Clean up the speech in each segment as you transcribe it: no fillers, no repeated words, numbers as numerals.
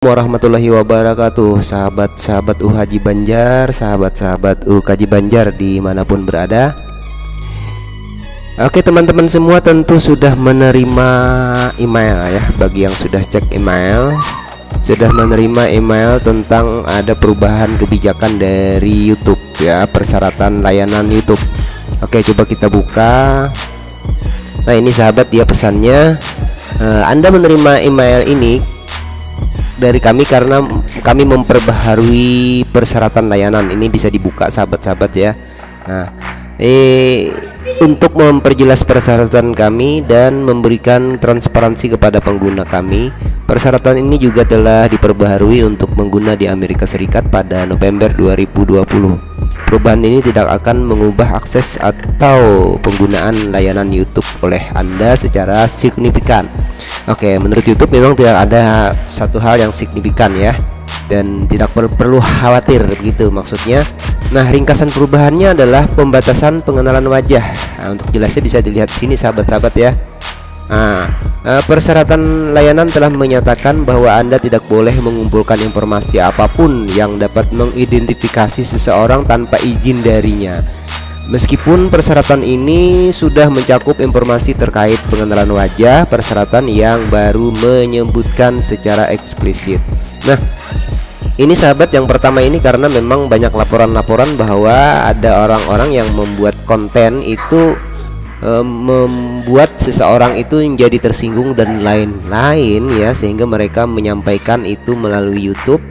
Warahmatullahi wabarakatuh, sahabat-sahabat Haji Banjar, sahabat-sahabat Kaji Banjar dimanapun berada. Oke teman-teman semua tentu sudah menerima email ya. Bagi yang sudah cek email, sudah menerima email tentang ada perubahan kebijakan dari YouTube ya, persyaratan layanan YouTube. Oke, coba kita buka. Nah ini sahabat, dia pesannya, Anda menerima email ini dari kami karena kami memperbaharui persyaratan layanan. Ini bisa dibuka sahabat-sahabat ya. Nah, untuk memperjelas persyaratan kami dan memberikan transparansi kepada pengguna kami, persyaratan ini juga telah diperbaharui untuk pengguna di Amerika Serikat pada November 2020. Perubahan ini tidak akan mengubah akses atau penggunaan layanan YouTube oleh Anda secara signifikan. Oke, menurut YouTube memang tidak ada satu hal yang signifikan ya, dan tidak perlu khawatir begitu maksudnya. Nah, ringkasan perubahannya adalah pembatasan pengenalan wajah. Nah, untuk jelasnya bisa dilihat sini sahabat-sahabat ya. Persyaratan layanan telah menyatakan bahwa Anda tidak boleh mengumpulkan informasi apapun yang dapat mengidentifikasi seseorang tanpa izin darinya. Meskipun persyaratan ini sudah mencakup informasi terkait pengenalan wajah, persyaratan yang baru menyebutkan secara eksplisit. Nah, ini sahabat, yang pertama ini karena memang banyak laporan-laporan bahwa ada orang-orang yang membuat konten itu membuat seseorang itu menjadi tersinggung dan lain-lain ya, sehingga mereka menyampaikan itu melalui YouTube,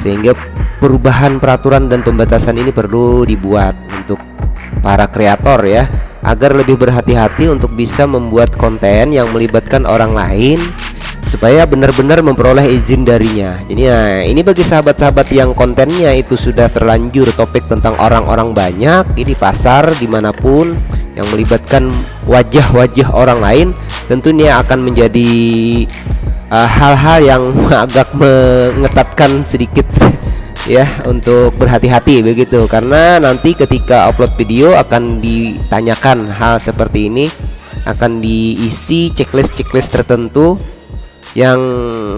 sehingga perubahan peraturan dan pembatasan ini perlu dibuat untuk para kreator ya, agar lebih berhati-hati untuk bisa membuat konten yang melibatkan orang lain supaya benar-benar memperoleh izin darinya. Jadi ini bagi sahabat-sahabat yang kontennya itu sudah terlanjur topik tentang orang-orang banyak ini pasar dimanapun yang melibatkan wajah-wajah orang lain, tentunya akan menjadi hal-hal yang agak mengetatkan sedikit ya, untuk berhati-hati begitu, karena nanti ketika upload video akan ditanyakan hal seperti ini, akan diisi checklist tertentu yang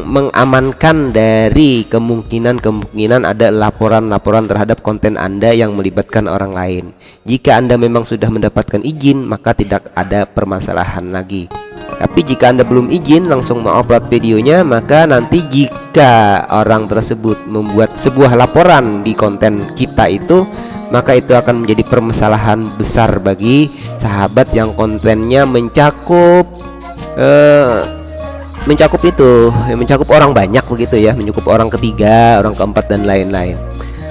mengamankan dari kemungkinan ada laporan-laporan terhadap konten Anda yang melibatkan orang lain. Jika Anda memang sudah mendapatkan izin, maka tidak ada permasalahan lagi. Tapi jika Anda belum izin langsung mengupload videonya, maka nanti jika orang tersebut membuat sebuah laporan di konten kita itu, maka itu akan menjadi permasalahan besar bagi sahabat yang kontennya mencakup mencakup orang banyak begitu ya, mencakup orang ketiga, orang keempat dan lain-lain.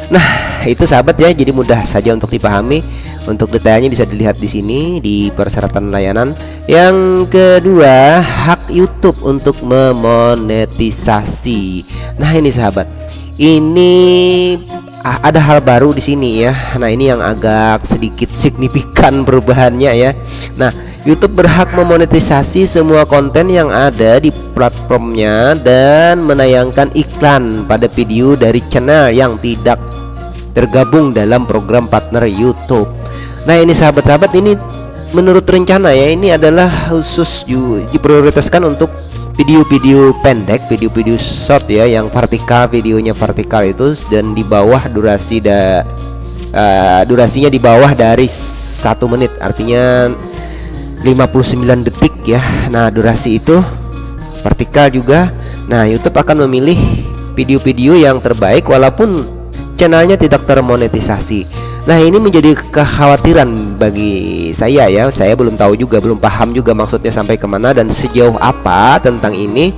Nah, itu sahabat ya, jadi mudah saja untuk dipahami. Untuk detailnya bisa dilihat di sini di persyaratan layanan. Yang kedua, hak YouTube untuk memonetisasi. Nah, ini sahabat, ini ada hal baru di sini ya. Nah, ini yang agak sedikit signifikan perubahannya ya. Nah, YouTube berhak memonetisasi semua konten yang ada di platformnya dan menayangkan iklan pada video dari channel yang tidak tergabung dalam program partner YouTube. Nah, ini sahabat-sahabat, ini menurut rencana ya, ini adalah khusus diprioritaskan untuk video-video pendek, video-video short ya, yang vertikal, videonya vertikal itu, dan di bawah durasinya di bawah dari 1 menit, artinya 59 detik ya. Nah, durasi itu vertikal juga. Nah, YouTube akan memilih video-video yang terbaik walaupun channelnya tidak termonetisasi. Nah, ini menjadi kekhawatiran bagi saya ya. Saya belum tahu juga, belum paham juga maksudnya sampai kemana dan sejauh apa tentang ini.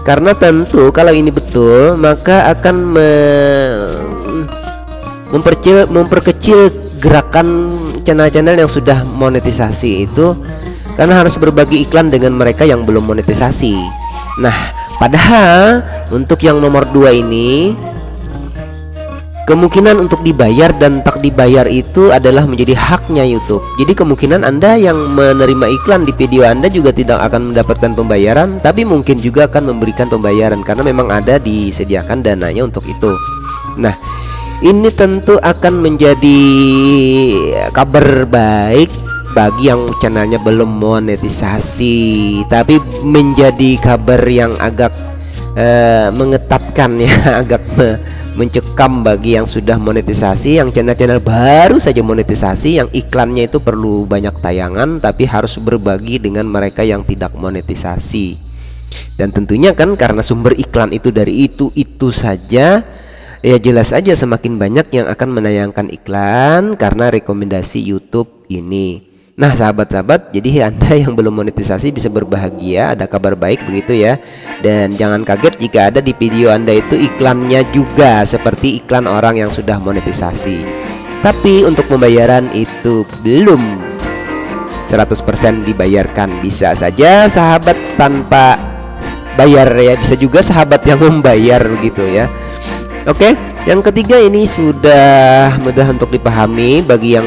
Karena tentu kalau ini betul, maka akan memperkecil gerakan channel-channel yang sudah monetisasi itu, karena harus berbagi iklan dengan mereka yang belum monetisasi. Nah, padahal untuk yang nomor 2 ini, kemungkinan untuk dibayar dan tak dibayar itu adalah menjadi haknya YouTube. Jadi kemungkinan Anda yang menerima iklan di video Anda juga tidak akan mendapatkan pembayaran, tapi mungkin juga akan memberikan pembayaran karena memang ada disediakan dananya untuk itu. Nah, ini tentu akan menjadi kabar baik bagi yang channelnya belum monetisasi, tapi menjadi kabar yang agak mengetatkan ya, agak mencekam bagi yang sudah monetisasi, yang channel-channel baru saja monetisasi, yang iklannya itu perlu banyak tayangan tapi harus berbagi dengan mereka yang tidak monetisasi. Dan tentunya kan karena sumber iklan itu dari itu saja, ya jelas aja semakin banyak yang akan menayangkan iklan karena rekomendasi YouTube ini. Nah sahabat-sahabat, jadi Anda yang belum monetisasi bisa berbahagia, ada kabar baik begitu ya. Dan jangan kaget jika ada di video Anda itu iklannya juga seperti iklan orang yang sudah monetisasi. Tapi untuk pembayaran itu belum 100% dibayarkan. Bisa saja sahabat tanpa bayar ya, bisa juga sahabat yang membayar begitu ya. Oke, yang ketiga ini sudah mudah untuk dipahami bagi yang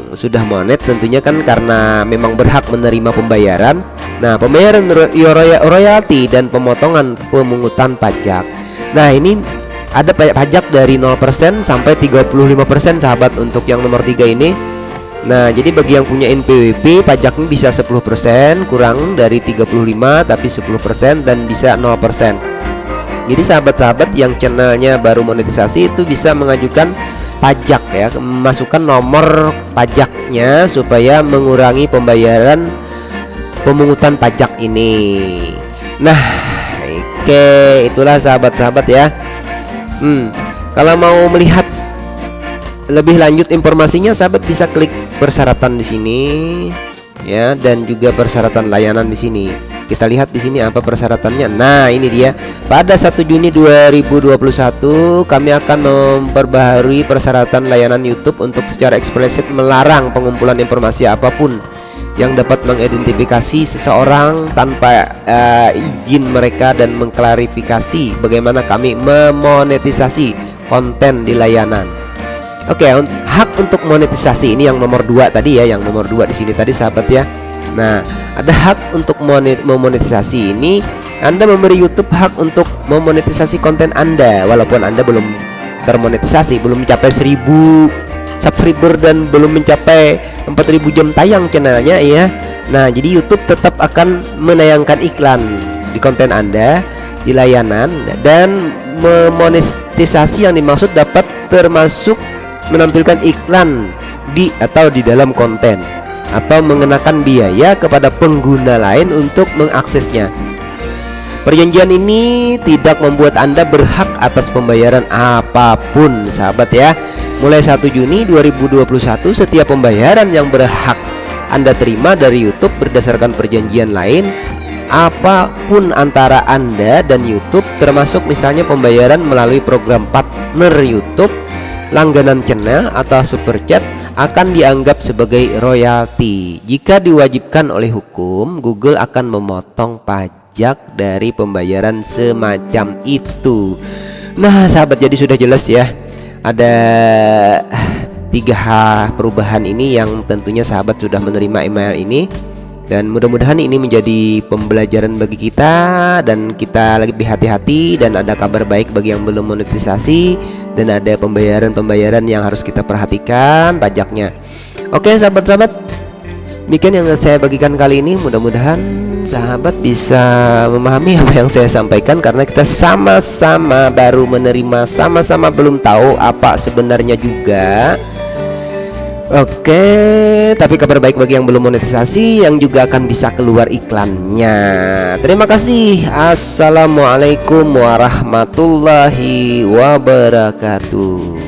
sudah monet, tentunya kan karena memang berhak menerima pembayaran. Nah, pembayaran royalti dan pemotongan pemungutan pajak. Nah, ini ada pajak dari 0% sampai 35% sahabat untuk yang nomor 3 ini. Nah, jadi bagi yang punya NPWP pajaknya bisa 10%, kurang dari 35 tapi 10%, dan bisa 0%. Jadi sahabat-sahabat yang channelnya baru monetisasi itu bisa mengajukan pajak ya, masukkan nomor pajaknya supaya mengurangi pembayaran pemungutan pajak ini. Nah, oke, itulah sahabat-sahabat ya. Kalau mau melihat lebih lanjut informasinya, sahabat bisa klik persyaratan di sini ya, dan juga persyaratan layanan di sini. Kita lihat di sini apa persyaratannya. Nah, ini dia. Pada 1 Juni 2021 kami akan memperbaharui persyaratan layanan YouTube untuk secara eksplisit melarang pengumpulan informasi apapun yang dapat mengidentifikasi seseorang tanpa izin mereka, dan mengklarifikasi bagaimana kami memonetisasi konten di layanan. Oke, hak untuk monetisasi ini yang nomor 2 tadi ya, yang nomor 2 di sini tadi sahabat ya. Nah, ada hak untuk memonetisasi ini. Anda memberi YouTube hak untuk memonetisasi konten Anda walaupun Anda belum termonetisasi, belum mencapai 1000 subscriber dan belum mencapai 4000 jam tayang channelnya ya. Nah, jadi YouTube tetap akan menayangkan iklan di konten Anda di layanan, dan memonetisasi yang dimaksud dapat termasuk menampilkan iklan di atau di dalam konten, atau mengenakan biaya kepada pengguna lain untuk mengaksesnya. Perjanjian ini tidak membuat Anda berhak atas pembayaran apapun sahabat ya. Mulai 1 Juni 2021 setiap pembayaran yang berhak Anda terima dari YouTube berdasarkan perjanjian lain apapun antara Anda dan YouTube, termasuk misalnya pembayaran melalui program partner YouTube, langganan channel atau super chat, akan dianggap sebagai royalti. Jika diwajibkan oleh hukum, Google akan memotong pajak dari pembayaran semacam itu. Nah sahabat, jadi sudah jelas ya, ada 3 perubahan ini yang tentunya sahabat sudah menerima email ini. Dan mudah-mudahan ini menjadi pembelajaran bagi kita, dan kita lebih hati-hati, dan ada kabar baik bagi yang belum monetisasi, dan ada pembayaran yang harus kita perhatikan pajaknya. Oke sahabat-sahabat, demikian yang saya bagikan kali ini. Mudah-mudahan sahabat bisa memahami apa yang saya sampaikan, karena kita sama-sama baru menerima, sama-sama belum tahu apa sebenarnya juga. Oke, tapi kabar baik bagi yang belum monetisasi, yang juga akan bisa keluar iklannya. Terima kasih. Assalamualaikum warahmatullahi wabarakatuh.